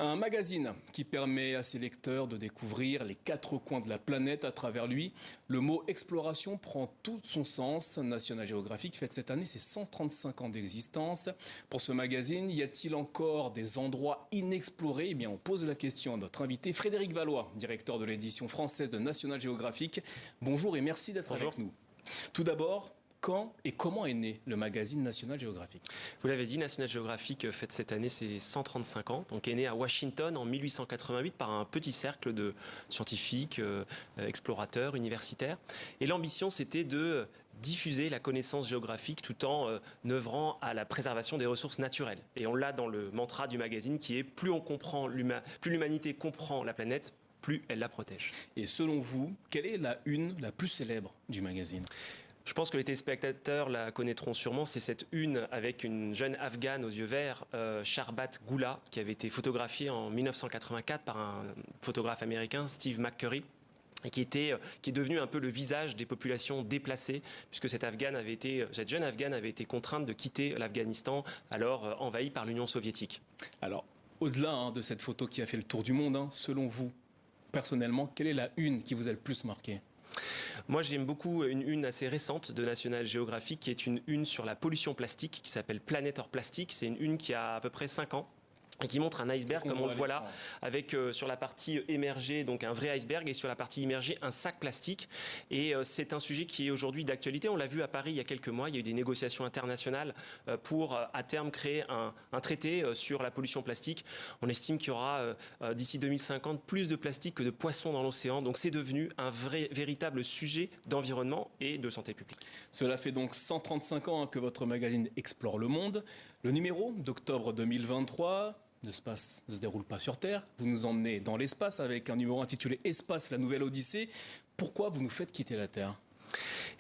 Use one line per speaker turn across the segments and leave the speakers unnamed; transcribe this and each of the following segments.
Un magazine qui permet à ses lecteurs de découvrir les quatre coins de la planète à travers lui. Le mot exploration prend tout son sens. National Geographic fête cette année ses 135 ans d'existence. Pour ce magazine, y a-t-il encore des endroits inexplorés? Eh bien, on pose la question à notre invité Frédéric Valois, directeur de l'édition française de National Geographic. Bonjour et merci d'être avec nous. Tout d'abord, quand et comment est né le magazine National Geographic?
Vous l'avez dit, National Geographic fête cette année ses 135 ans. Donc est né à Washington en 1888 par un petit cercle de scientifiques, explorateurs, universitaires. Et l'ambition, c'était de diffuser la connaissance géographique tout en œuvrant à la préservation des ressources naturelles. Et on l'a dans le mantra du magazine qui est plus l'humanité comprend la planète, plus elle la protège.
Et selon vous, quelle est la une la plus célèbre du magazine?
Je pense que les téléspectateurs la connaîtront sûrement. C'est cette une avec une jeune Afghane aux yeux verts, Sharbat Ghula, qui avait été photographiée en 1984 par un photographe américain, Steve McCurry. Et qui est devenu un peu le visage des populations déplacées, puisque cette jeune Afghane avait été contrainte de quitter l'Afghanistan, alors envahi par l'Union soviétique.
Alors, au-delà de cette photo qui a fait le tour du monde, selon vous, personnellement, quelle est la une qui vous a le plus marqué?
Moi, j'aime beaucoup une assez récente de National Geographic, qui est une une sur la pollution plastique, qui s'appelle Planète hors plastique. C'est une qui a à peu près 5 ans. Et qui montre un iceberg, comme on le voit là, avec sur la partie émergée, donc un vrai iceberg, et sur la partie immergée, un sac plastique. Et c'est un sujet qui est aujourd'hui d'actualité. On l'a vu à Paris il y a quelques mois. Il y a eu des négociations internationales pour, à terme, créer un traité sur la pollution plastique. On estime qu'il y aura, d'ici 2050, plus de plastique que de poissons dans l'océan. Donc c'est devenu un véritable sujet d'environnement et de santé publique.
Cela fait donc 135 ans que votre magazine explore le monde. Le numéro d'octobre 2023... L'espace ne se déroule pas sur Terre. Vous nous emmenez dans l'espace avec un numéro intitulé Espace, la nouvelle Odyssée. Pourquoi vous nous faites quitter la Terre ?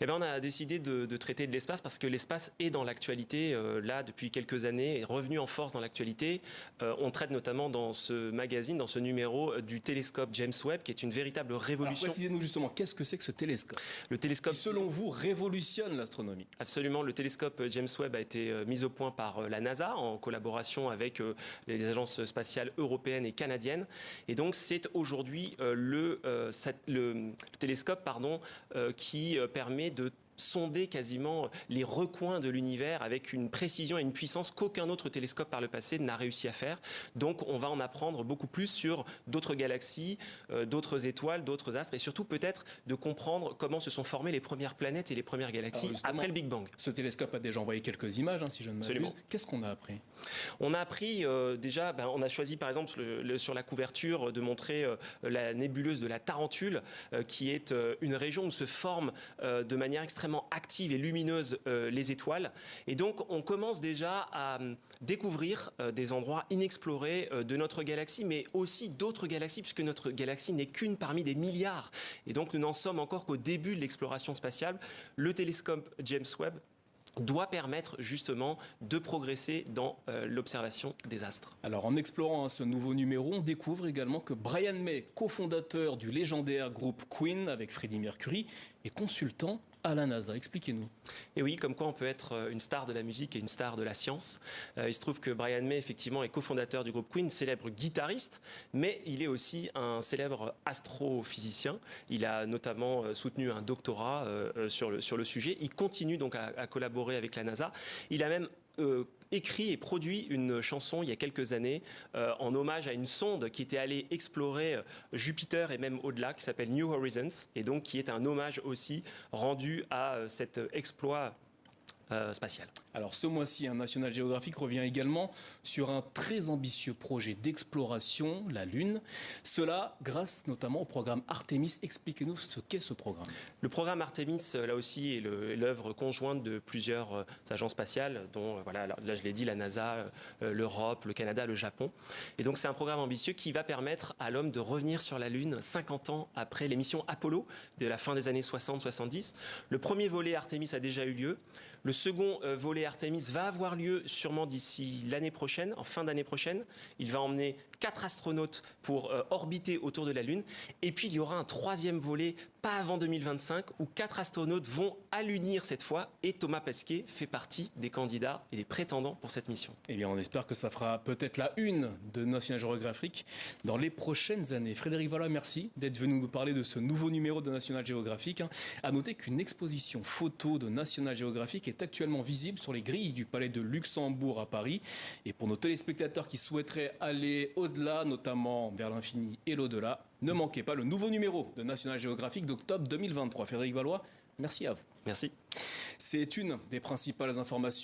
Eh bien, on a décidé de traiter de l'espace parce que l'espace est dans l'actualité, là, depuis quelques années, est revenu en force dans l'actualité. On traite notamment dans ce magazine, dans ce numéro, du télescope James Webb, qui est une véritable révolution.
Alors, précisez-nous justement, qu'est-ce que c'est que ce télescope?
Le télescope,
qui, selon vous, révolutionne l'astronomie.
Absolument. Le télescope James Webb a été mis au point par la NASA, en collaboration avec les agences spatiales européennes et canadiennes. Et donc, c'est aujourd'hui le télescope qui permet de sonder quasiment les recoins de l'univers avec une précision et une puissance qu'aucun autre télescope par le passé n'a réussi à faire. Donc on va en apprendre beaucoup plus sur d'autres galaxies, d'autres étoiles, d'autres astres et surtout peut-être de comprendre comment se sont formées les premières planètes et les premières galaxies après le Big Bang.
Ce télescope a déjà envoyé quelques images, si je ne m'abuse. Qu'est-ce qu'on a appris?
On a appris déjà, on a choisi par exemple sur la couverture de montrer la nébuleuse de la Tarentule qui est une région où se forment de manière extrêmement active et lumineuse les étoiles. Et donc, on commence déjà à découvrir des endroits inexplorés de notre galaxie, mais aussi d'autres galaxies, puisque notre galaxie n'est qu'une parmi des milliards. Et donc, nous n'en sommes encore qu'au début de l'exploration spatiale. Le télescope James Webb doit permettre justement de progresser dans l'observation des astres.
Alors en explorant ce nouveau numéro, on découvre également que Brian May, cofondateur du légendaire groupe Queen avec Freddie Mercury, est consultant à la NASA. Expliquez-nous.
Et oui, comme quoi on peut être une star de la musique et une star de la science. Il se trouve que Brian May, effectivement, est cofondateur du groupe Queen, célèbre guitariste, mais il est aussi un célèbre astrophysicien. Il a notamment soutenu un doctorat sur le sujet. Il continue donc à collaborer avec la NASA. Il a même écrit et produit une chanson il y a quelques années en hommage à une sonde qui était allée explorer Jupiter et même au-delà, qui s'appelle New Horizons, et donc qui est un hommage aussi rendu à cet exploit spatial.
Alors ce mois-ci, National Geographic revient également sur un très ambitieux projet d'exploration, la Lune. Cela grâce notamment au programme Artemis. Expliquez-nous ce qu'est ce programme.
Le programme Artemis, là aussi, est l'œuvre conjointe de plusieurs agences spatiales, dont, là je l'ai dit, la NASA, l'Europe, le Canada, le Japon. Et donc c'est un programme ambitieux qui va permettre à l'homme de revenir sur la Lune 50 ans après les missions Apollo, de la fin des années 60-70. Le premier volet Artemis a déjà eu lieu. Le second volet Artemis va avoir lieu sûrement d'ici l'année prochaine, en fin d'année prochaine. Il va emmener 4 astronautes pour orbiter autour de la Lune. Et puis il y aura un troisième volet, pas avant 2025, où 4 astronautes vont à l'UNIR cette fois. Et Thomas Pesquet fait partie des candidats et des prétendants pour cette mission.
Eh bien, on espère que ça fera peut-être la une de National Geographic dans les prochaines années. Frédéric Valois, merci d'être venu nous parler de ce nouveau numéro de National Geographic. À noter qu'une exposition photo de National Geographic est actuellement visible sur les grilles du Palais de Luxembourg à Paris. Et pour nos téléspectateurs qui souhaiteraient aller au-delà, notamment vers l'infini et l'au-delà, ne manquez pas le nouveau numéro de National Geographic d'octobre 2023. Frédéric Valois, merci à vous.
Merci.
C'est une des principales informations